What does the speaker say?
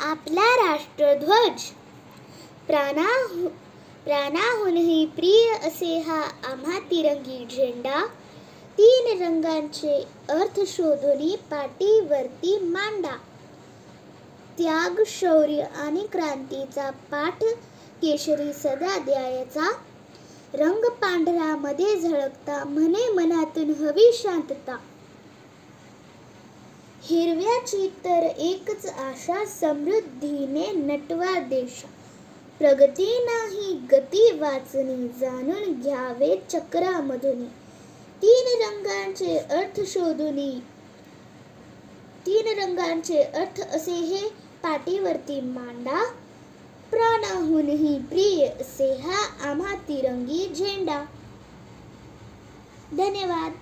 आपला राष्ट्रध्वज प्राणाहूनही प्रिय असे हा आम्हा तिरंगी झेंडा, तीन रंगांचे अर्थ शोधून पाठीवरती मांडा. त्याग, शौर्य आणि क्रांतीचा पाठ केशरी सदा द्यायचा, रंग पांढरा मध्ये झळकता म्हणे मनातून हवी शांतता. हिरव्याची तर एकच आशा, समृद्धीने नटवा देश, प्रगती नाही गती वाचनी, जाणून घ्यावे चक्रामधून. तीन रंगांचे अर्थ असे हे पाठीवरती मांडा, प्राणाहूनही प्रिय असे हा आम्हा तिरंगी झेंडा. धन्यवाद.